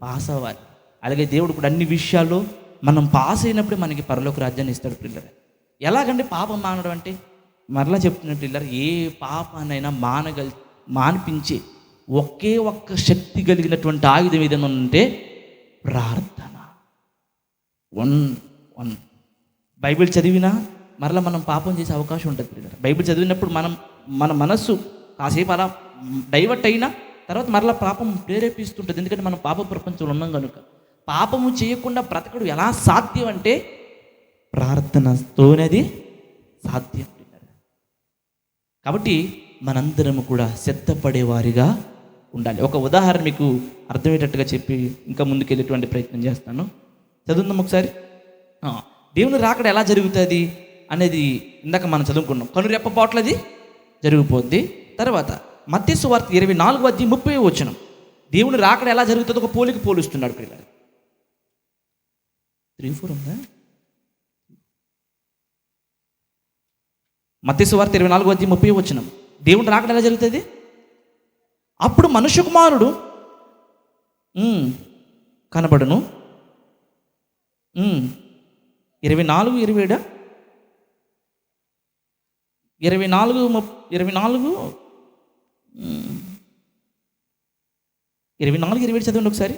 [SPEAKER 1] పాస్ అవ్వాలి. అలాగే దేవుడు కూడా అన్ని విషయాల్లో మనం పాస్ అయినప్పుడే మనకి పరలోక రాజ్యాన్ని ఇస్తాడు పిల్లలు. ఎలాగంటే పాపం మానడం అంటే, మరలా చెప్తున్నట్టు పిల్లలు, ఏ పాపానైనా మానిపించే ఒకే ఒక్క శక్తి కలిగినటువంటి ఆయుధం ఏదైనా ఉంటే ప్రార్థన. వన్ బైబిల్ చదివినా మరలా మనం పాపం చేసే అవకాశం ఉంటుంది పిల్లలు. బైబిల్ చదివినప్పుడు మన మనస్సు కాసేపు అలా డైవర్ట్ అయినా తర్వాత మరలా పాపం ప్రేరేపిస్తుంటుంది. ఎందుకంటే మనం పాప ప్రపంచంలో ఉన్నాం కనుక. పాపము చేయకుండా బ్రతకడం ఎలా సాధ్యం అంటే ప్రార్థనతోనేది సాధ్యం. కాబట్టి మనందరము కూడా సిద్ధపడేవారిగా ఉండాలి. ఒక ఉదాహరణ మీకు అర్థమయ్యేటట్టుగా చెప్పి ఇంకా ముందుకెళ్ళేటువంటి ప్రయత్నం చేస్తాను. చదువుదాం ఒకసారి. దేవుని రాకడ ఎలా జరుగుతుంది అనేది ఇందాక మనం చదువుకున్నాం. కనురెప్పపాట్లది జరిగిపోద్ది. తర్వాత మత్తయి సువార్త 24:30 దేవుని రాకడ ఎలా జరుగుతుందో ఒక పోలిక పోలుస్తున్నాడు పిల్లలు. 3-4 ఉందా? మత్తయి సువార్త 24:30 దేవుని రాకడ ఎలా జరుగుతుంది? అప్పుడు మనుష్య కుమారుడు కనబడును. 24:27 చదవండి ఒకసారి.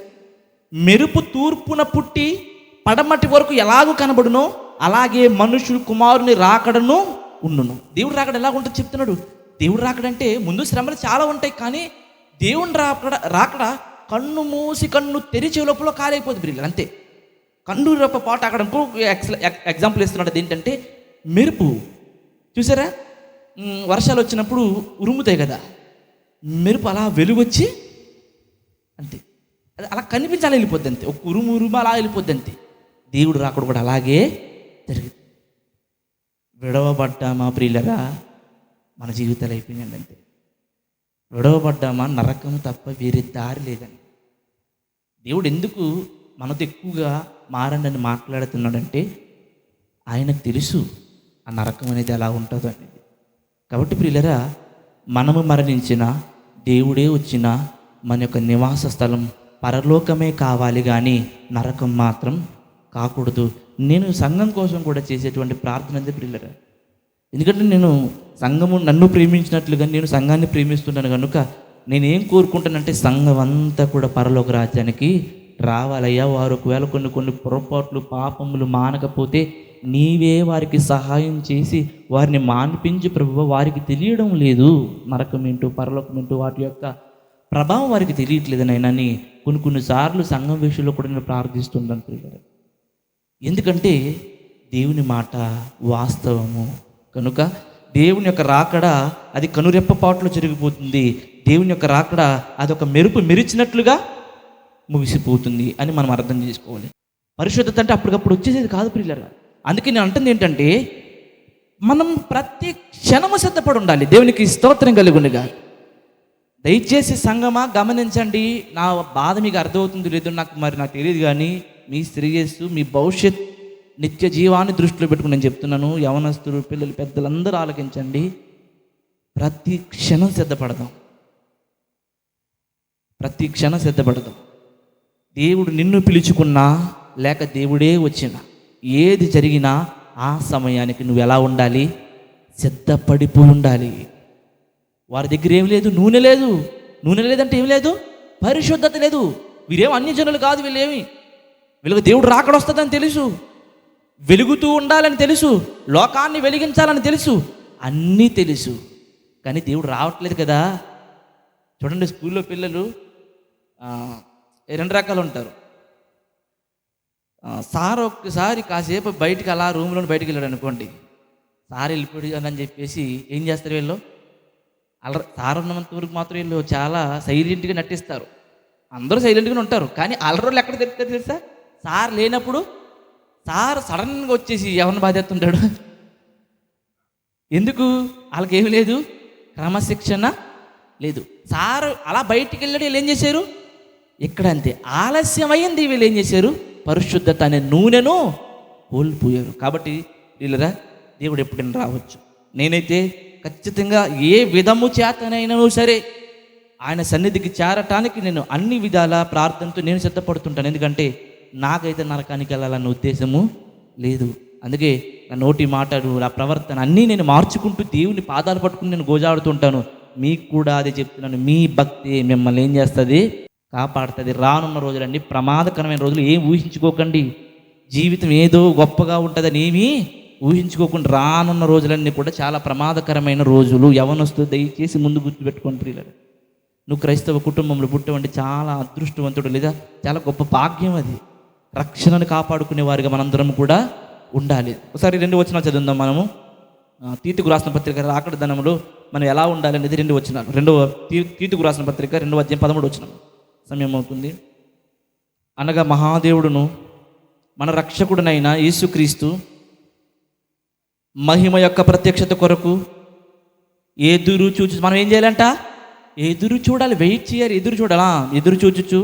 [SPEAKER 1] మెరుపు తూర్పున పుట్టి పడమటి వరకు ఎలాగూ కనబడునో అలాగే మనుషుడు కుమారుని రాకడను ఉండును. దేవుడు రాకడ ఎలా ఉంటుంది చెప్తున్నాడు. దేవుడు రాకడంటే ముందు శ్రమలు చాలా ఉంటాయి, కానీ దేవుని రాకడ కన్ను మూసి కన్ను తెరిచే లోపల కాలైపోతుంది బ్రిల్లర్, అంతే. కన్ను రెప్ప పాట అక్కడ ఇంకో ఎగ్జాంపుల్ ఇస్తున్నాడు. అదేంటంటే మెరుపు చూసారా, వర్షాలు వచ్చినప్పుడు ఉరుముతాయి కదా, మెరుపు అలా వెలుగొచ్చి అంతే, అది అలా కనిపించి అలా వెళ్ళిపోద్ది అంతే. ఒక ఉరుము అలా వెళ్ళిపోద్ది అంతే. దేవుడు రాకడ కూడా అలాగే జరిగింది. విడవబడ్డామా ప్రియులరా, మన జీవితాలు అయిపోయిందండి అంతే. విడవబడ్డామా నరకము తప్ప వేరే దారి లేదండి. దేవుడు ఎందుకు మనతో ఎక్కువగా మారండి అని మాట్లాడుతున్నాడంటే ఆయనకు తెలుసు ఆ నరకం అనేది ఎలా ఉంటుందో అనేది. కాబట్టి ప్రియులరా, మనము మరణించిన దేవుడే వచ్చిన మన యొక్క నివాస స్థలం పరలోకమే కావాలి, కానీ నరకం మాత్రం కాకూడదు. నేను సంఘం కోసం కూడా చేసేటువంటి ప్రార్థన అంతే ప్రియులరా. ఎందుకంటే నేను సంఘము నన్ను ప్రేమించినట్లుగా నేను సంఘాన్ని ప్రేమిస్తున్నాను కనుక నేనేం కోరుకుంటానంటే సంఘం అంతా కూడా పరలోక రాజ్యానికి రావాలయ్యా. వారు ఒకవేళ కొన్ని పొరపాట్లు పాపములు మానకపోతే నీవే వారికి సహాయం చేసి వారిని మాన్పించి ప్రభువా, వారికి తెలియడం లేదు నరకం ఏంటో పరలోకం ఏంటో, వాటి యొక్క ప్రభావం వారికి తెలియట్లేదనైనా కొన్నిసార్లు సంఘం విషయంలో కూడా నేను ప్రార్థిస్తుంటాను ప్రియులారా. ఎందుకంటే దేవుని మాట వాస్తవము కనుక దేవుని యొక్క రాకడ అది కనురెప్పపాట్లో జరిగిపోతుంది. దేవుని యొక్క రాకడ అదొక మెరుపు మెరిచినట్లుగా ముగిసిపోతుంది అని మనం అర్థం చేసుకోవాలి. పరిశుద్ధత అంటే అప్పటికప్పుడు వచ్చేసేది కాదు ప్రియులారా. అందుకే నేను అంటుంది ఏంటంటే మనం ప్రతి క్షణము సిద్ధపడి ఉండాలి. దేవునికి స్తోత్రం కలుగునుగా. దయచేసి సంగమా గమనించండి. నా బాధ మీకు అర్థమవుతుంది లేదు నాకు తెలియదు, కానీ మీ శ్రేయస్సు మీ భవిష్యత్ నిత్య జీవాన్ని దృష్టిలో పెట్టుకుని నేను చెప్తున్నాను. యవనస్తులు పిల్లలు పెద్దలందరూ ఆలకించండి. ప్రతి క్షణం సిద్ధపడదాం, ప్రతి క్షణం సిద్ధపడదాం. దేవుడు నిన్ను పిలుచుకున్నా లేక దేవుడే వచ్చినా ఏది జరిగినా ఆ సమయానికి నువ్వు ఎలా ఉండాలి? సిద్ధపడిపోయి ఉండాలి. వారి దగ్గర ఏం లేదు, నూనె లేదంటే ఏం లేదు, పరిశుద్ధత లేదు. వీరేం అన్యజనులు కాదు, వీళ్ళకి దేవుడు రాకడ వస్తుందని తెలుసు, వెలుగుతూ ఉండాలని తెలుసు, లోకాన్ని వెలిగించాలని తెలుసు, అన్నీ తెలుసు, కానీ దేవుడు రావట్లేదు కదా. చూడండి, స్కూల్లో పిల్లలు 2 రకాలు ఉంటారు. సార్ ఒక్కసారి కాసేపు బయటికి అలా రూమ్లో బయటికి వెళ్ళాడు అనుకోండి, సార్ వెళ్ళిపోయాడు అని చెప్పేసి ఏం చేస్తారు వీళ్ళు? సార్ ఉన్నంత వరకు మాత్రం వీళ్ళు చాలా సైలెంట్గా నటిస్తారు. అందరూ సైలెంట్గానే ఉంటారు, కానీ అల్లరోళ్ళు ఎక్కడ తెలుస్తారు తెలుసా? సార్ లేనప్పుడు సార్ సడన్గా వచ్చేసి ఎవరిని బాధేస్తుంటాడు. ఎందుకు? వాళ్ళకి ఏమి లేదు, క్రమశిక్షణ లేదు. సార్ అలా బయటికి వెళ్ళాడు, వీళ్ళు ఏం చేశారు? ఇక్కడ అంతే ఆలస్యమైంది, వీళ్ళు ఏం చేశారు? పరిశుద్ధత అనే నూనెను కోల్పోయారు. కాబట్టి వీళ్ళరా దేవుడు ఎప్పుడైనా రావచ్చు. నేనైతే ఖచ్చితంగా ఏ విధము చేతనైనా సరే ఆయన సన్నిధికి చేరటానికి నేను అన్ని విధాల ప్రార్థనతో నేను సిద్ధపడుతుంటాను. ఎందుకంటే నాకైతే నరకానికి వెళ్ళాలన్న ఉద్దేశము లేదు. అందుకే నా నోటి మాటలు, నా ప్రవర్తన అన్నీ నేను మార్చుకుంటూ దేవుని పాదాలు పట్టుకుని నేను గోజాడుతుంటాను. మీకు కూడా అదే చెప్తున్నాను, మీ భక్తి మిమ్మల్ని ఏం చేస్తుంది? కాపాడుతుంది. రానున్న రోజులన్నీ ప్రమాదకరమైన రోజులు. ఏం ఊహించుకోకండి. జీవితం ఏదో గొప్పగా ఉంటుందని ఏమీ ఊహించుకోకుండా రానున్న రోజులన్నీ కూడా చాలా ప్రమాదకరమైన రోజులు. యవ్వనస్తులు దయచేసి ముందు గుర్తుపెట్టుకోండి ప్రియులారా. నువ్వు క్రైస్తవ కుటుంబంలో పుట్టవంటే చాలా అదృష్టవంతుడు, లేదా చాలా గొప్ప భాగ్యం. అది రక్షణను కాపాడుకునే వారిగా మనందరం కూడా ఉండాలి. ఒకసారి 2 వచనాలు చదువుదాం మనము. తీతుకు రాసిన పత్రిక రాకడ దినములో మనం ఎలా ఉండాలి అనేది 2 వచనాలు. తీతుకు రాసిన పత్రిక 2వ అధ్యాయం 13 వచనం. సమయం అవుతుంది. అనగా మహాదేవుడును మన రక్షకుడునైన యేసుక్రీస్తు మహిమ యొక్క ప్రత్యక్షత కొరకు ఎదురు చూచు. మనం ఏం చేయాలంట? ఎదురు చూడాలి. వెయిట్ చేయాలి, ఎదురు చూడాలా? ఎదురు చూచుచు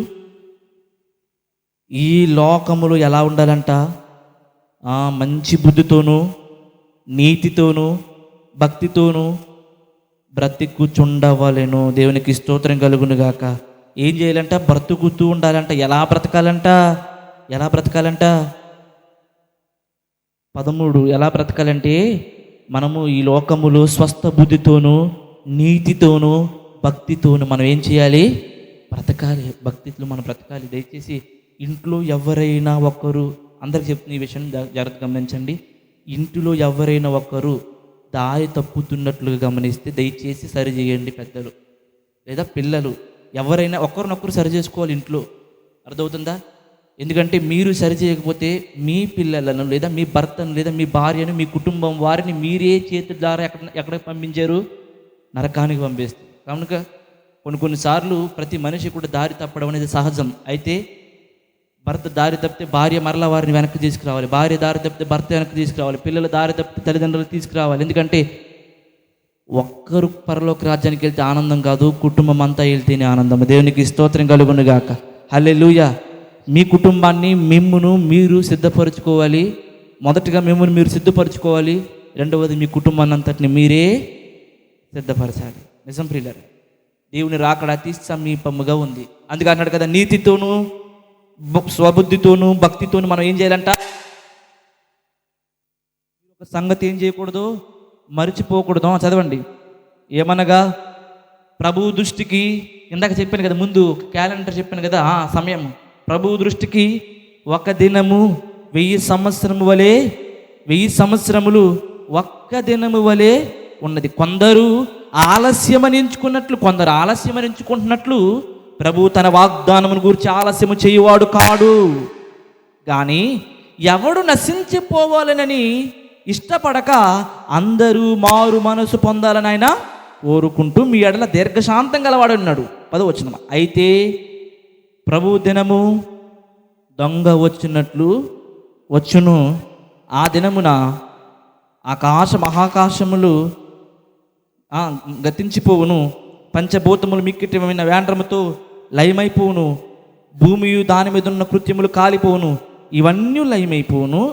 [SPEAKER 1] ఈ లోకములో ఎలా ఉండాలంట? మంచి బుద్ధితోనూ నీతితోనూ భక్తితోనూ బ్రతికుచుండవలెను. దేవునికి స్తోత్రం కలుగును గాక. ఏం చేయాలంట? బ్రతుకుతూ ఉండాలంట. ఎలా బ్రతకాలంట? 13 ఎలా బ్రతకాలంటే, మనము ఈ లోకములో స్వస్థ బుద్ధితోనూ నీతితోనూ భక్తితోనూ మనం ఏం చేయాలి? బ్రతకాలి. భక్తితో మనం బ్రతకాలి. దయచేసి ఇంట్లో ఎవరైనా ఒకరు, అందరికి చెప్తున్న ఈ విషయం జాగ్రత్తగా గమనించండి. ఇంటిలో ఎవరైనా ఒకరు దారి తప్పుతున్నట్లుగా గమనిస్తే దయచేసి సరి చేయండి. పెద్దలు లేదా పిల్లలు ఎవరైనా ఒకరినొకరు సరి చేసుకోవాలి ఇంట్లో. అర్థమవుతుందా? ఎందుకంటే మీరు సరి చేయకపోతే మీ పిల్లలను లేదా మీ భర్తను లేదా మీ భార్యను, మీ కుటుంబం వారిని మీరే చేతుల ద్వారా ఎక్కడికి పంపించారు? నరకానికి పంపిస్తారు. కనుక కొన్నిసార్లు ప్రతి మనిషి కూడా దారి తప్పడం అనేది సహజం. అయితే భర్త దారి తప్పితే భార్య మరలా వారిని వెనక్కి తీసుకురావాలి. భార్య దారి తప్పితే భర్త వెనక్కి తీసుకురావాలి. పిల్లలు దారి తప్పితే తల్లిదండ్రులు తీసుకురావాలి. ఎందుకంటే ఒక్కరు పరలోక రాజ్యానికి వెళ్తే ఆనందం కాదు, కుటుంబం అంతా వెళ్తేనే ఆనందం. దేవునికి స్తోత్రం కలుగును గాక. హల్లెలూయా. మీ కుటుంబాన్ని మిమ్మును మీరు సిద్ధపరచుకోవాలి. మొదటిగా మిమ్మల్ని మీరు సిద్ధపరచుకోవాలి. రెండవది మీ కుటుంబాన్ని అంతటిని మీరే సిద్ధపరచాలి. నిజం ప్రియులారా, దేవుని రాకడ అతి సమీపముగా ఉంది. అందుకే అన్నాడు కదా, నీతితోనూ స్వబుద్ధితోనూ భక్తితోనూ మనం ఏం చేయాలంట? ఒక సంగతి ఏం చేయకూడదు, మరిచిపోకూడదు. చదవండి. ఏమనగా ప్రభువు దృష్టికి, ఇందాక చెప్పాను కదా, ముందు క్యాలెండర్ చెప్పాను కదా, సమయం. ప్రభువు దృష్టికి ఒక దినము 1000 సంవత్సరము వలె, 1000 సంవత్సరములు ఒక్క దినము వలె ఉన్నది. కొందరు ఆలస్యమని ఎంచుకుంటున్నట్లు ప్రభువు తన వాగ్దానమును గురించి ఆలస్యము చేయువాడు కాడు. కానీ ఎవడు నశించిపోవాలనని ఇష్టపడక అందరూ మారు మనసు పొందాలని ఆయన కోరుకుంటూ మీ ఎడల దీర్ఘశాంతం గలవాడు అన్నాడు. 10వ వచనం. అయితే ప్రభు దినము దొంగ వచ్చినట్లు వచ్చును. ఆ దినమున మహాకాశములు గతించిపోవును, పంచభూతములు మిక్కిటమైన వేండ్రముతో లయమైపోవును, భూమియు దాని మీద ఉన్న కృత్యములు కాలిపోవును, ఇవన్నీ లయమైపోవును.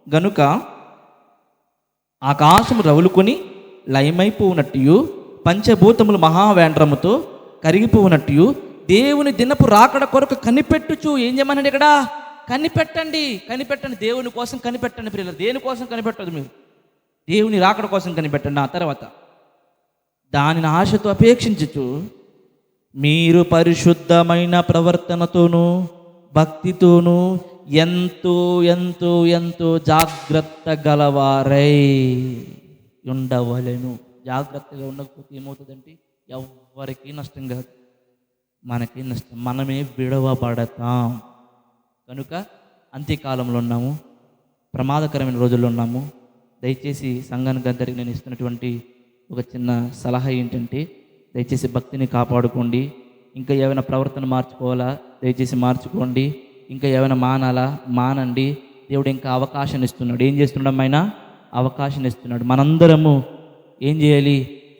[SPEAKER 1] గనుక ఆకాశము రవులుకొని లయమైపోవునట్టు, పంచభూతములు మహావేండ్రముతో కరిగిపోవునట్టు దేవుని దినపు రాకడ కొరకు కనిపెట్టుచు. ఏం చేయమన్నాడు ఇక్కడ? కనిపెట్టండి. దేవుని కోసం కనిపెట్టండి ప్రియులారా. దేనికోసం కనిపెట్టదు? మీరు దేవుని రాకడ కోసం కనిపెట్టండి. ఆ తర్వాత దానిని ఆశతో అపేక్షించుచు మీరు పరిశుద్ధమైన ప్రవర్తనతోనూ భక్తితోనూ ఎంతో ఎంతో ఎంతో జాగ్రత్త గలవారై ఉండవలెను. జాగ్రత్తగా ఉండకపోతే ఏమవుతుందంటే ఎవరికి నష్టం కాదు, మనకి నష్టం. మనమే విడవబడతాం. కనుక అంత్యకాలంలో ఉన్నాము, ప్రమాదకరమైన రోజుల్లో ఉన్నాము. దయచేసి సంఘానికి అందరికీ నేను ఇస్తున్నటువంటి ఒక చిన్న సలహా ఏంటంటే, దయచేసి భక్తిని కాపాడుకోండి. ఇంకా ఏమైనా ప్రవర్తన మార్చుకోవాలా, దయచేసి మార్చుకోండి. ఇంకా ఏమైనా మానండి. దేవుడు ఇంకా అవకాశం ఇస్తున్నాడు. ఏం చేస్తున్నాడు? ఆయన అవకాశం ఇస్తున్నాడు. మనందరము ఏం చేయాలి?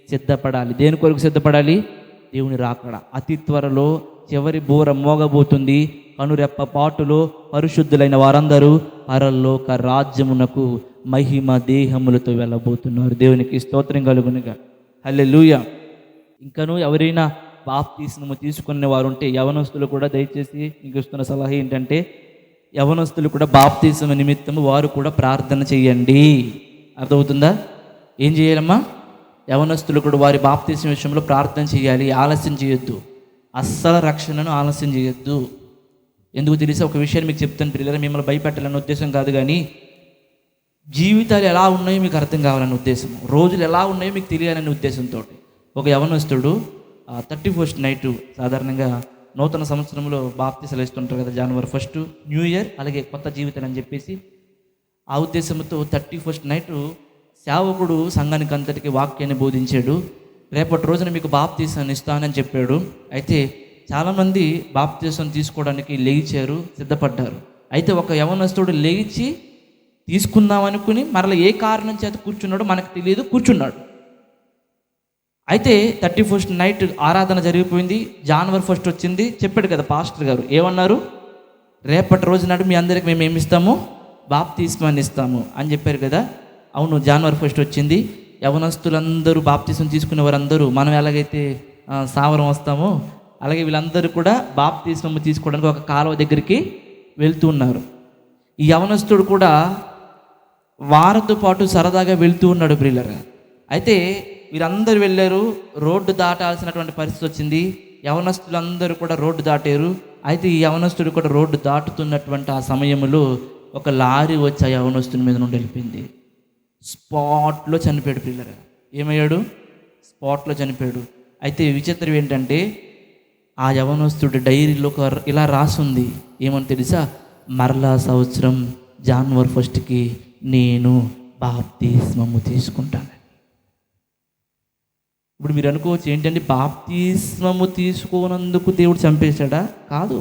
[SPEAKER 1] సిద్ధపడాలి. దేని కొరకు సిద్ధపడాలి? దేవుని రాకడ అతి త్వరలో చివరి బూర మోగబోతుంది. కనురెప్ప పాటులో పరిశుద్ధులైన వారందరూ పరలోక రాజ్యమునకు మహిమ దేహములతో వెళ్ళబోతున్నారు. దేవునికి స్తోత్రం కలుగునుగా. హల్లెలూయా. ఇంకను ఎవరైనా బాప్తిస్మము తీసుకునే వారు ఉంటే యవనస్తులు కూడా దయచేసి మీకు ఇస్తున్న సలహా ఏంటంటే, యవనస్తులు కూడా బాప్తిస్మ నిమిత్తము వారు కూడా ప్రార్థన చేయండి. అర్థమవుతుందా? ఏం చేయాలమ్మా? యవనస్తులు కూడా వారి బాప్తిస్మ విషయంలో ప్రార్థన చేయాలి. ఆలస్యం చేయొద్దు. అస్సలు రక్షణను ఆలస్యం చేయొద్దు. ఎందుకు తెలిసి ఒక విషయాన్ని మీకు చెప్తాను పిల్లలు, మిమ్మల్ని భయపెట్టాలనే ఉద్దేశం కాదు, కానీ జీవితాలు ఎలా ఉన్నాయో మీకు అర్థం కావాలనే ఉద్దేశం, రోజులు ఎలా ఉన్నాయో మీకు తెలియాలనే ఉద్దేశంతో ఒక యవనస్తుడు 31st నైటు, సాధారణంగా నూతన సంవత్సరంలో బాప్తిసాలు ఇస్తుంటారు కదా, జనవరి 1 న్యూ ఇయర్, అలాగే కొత్త జీవితం అని చెప్పేసి ఆ ఉద్దేశంతో 31st నైటు సేవకుడు సంఘానికి అంతటికి వాక్యాన్ని బోధించాడు. రేపటి రోజున మీకు బాప్తిసాన్ని ఇస్తానని చెప్పాడు. అయితే చాలామంది బాప్తిసం తీసుకోవడానికి లేచారు, సిద్ధపడ్డారు. అయితే ఒక యవనస్తుడు లేచి తీసుకుందాం అనుకుని మరలా ఏ కారణం చేత కూర్చున్నాడో మనకు తెలియదు, కూర్చున్నాడు. అయితే 31st నైట్ ఆరాధన జరిగిపోయింది. జనవరి 1 వచ్చింది. చెప్పాడు కదా పాస్టర్ గారు, ఏమన్నారు? రేపటి రోజు నాడు మీ అందరికి మేము ఏమి ఇస్తాము? బాప్తిస్మాన్ని ఇస్తాము అని చెప్పారు కదా. అవును, జనవరి 1 వచ్చింది. యవనస్తులందరూ బాప్తిసం తీసుకునే వారందరూ మనం ఎలాగైతే సావరం వస్తామో అలాగే వీళ్ళందరూ కూడా బాప్తిస్మము తీసుకోవడానికి ఒక కాలువ దగ్గరికి వెళ్తూ ఉన్నారు. ఈ యవనస్తుడు కూడా వారితో పాటు సరదాగా వెళ్తూ ఉన్నాడు ప్రియులారా. అయితే వీరందరూ వెళ్ళారు. రోడ్డు దాటాల్సినటువంటి పరిస్థితి వచ్చింది. యవనస్తులందరూ కూడా రోడ్డు దాటారు. అయితే ఈ యవనస్తుడు కూడా రోడ్డు దాటుతున్నటువంటి ఆ సమయంలో ఒక లారీ వచ్చి ఆ యవనస్తుని మీద నుండి వెళ్ళిపోయింది. స్పాట్లో చనిపోయాడు ప్రియులారా. ఏమయ్యాడు? స్పాట్లో చనిపోయాడు. అయితే విచిత్రం ఏంటంటే ఆ యవనస్తుడి డైరీలో ఇలా రాసుంది. ఏమని తెలుసా? మరలా సంవత్సరం జనవరి 1కి నేను బాప్తిస్మము తీసుకుంటాను. ఇప్పుడు మీరు అనుకోవచ్చు, ఏంటంటే బాప్తిస్మము తీసుకోనందుకు దేవుడు చంపేశాడా? కాదు,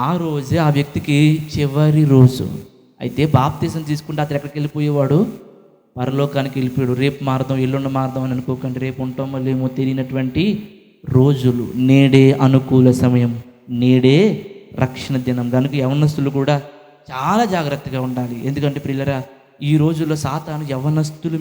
[SPEAKER 1] ఆ రోజే ఆ వ్యక్తికి చివరి రోజు. అయితే బాప్తిస్మం తీసుకుంటే అతను ఎక్కడికి వెళ్ళిపోయేవాడు? పరలోకానికి వెళ్ళిపోయాడు. రేపు మారదాం, ఎల్లుండి మారదాం అని అనుకోకండి. రేపు ఉంటామో లేమో తెలియనటువంటి రోజులు. నేడే అనుకూల సమయం, నేడే రక్షణ దినం. కనుక యవనస్తులు కూడా చాలా జాగ్రత్తగా ఉండాలి. ఎందుకంటే ప్రియులారా, ఈ రోజుల్లో సాతాను యవనస్తులు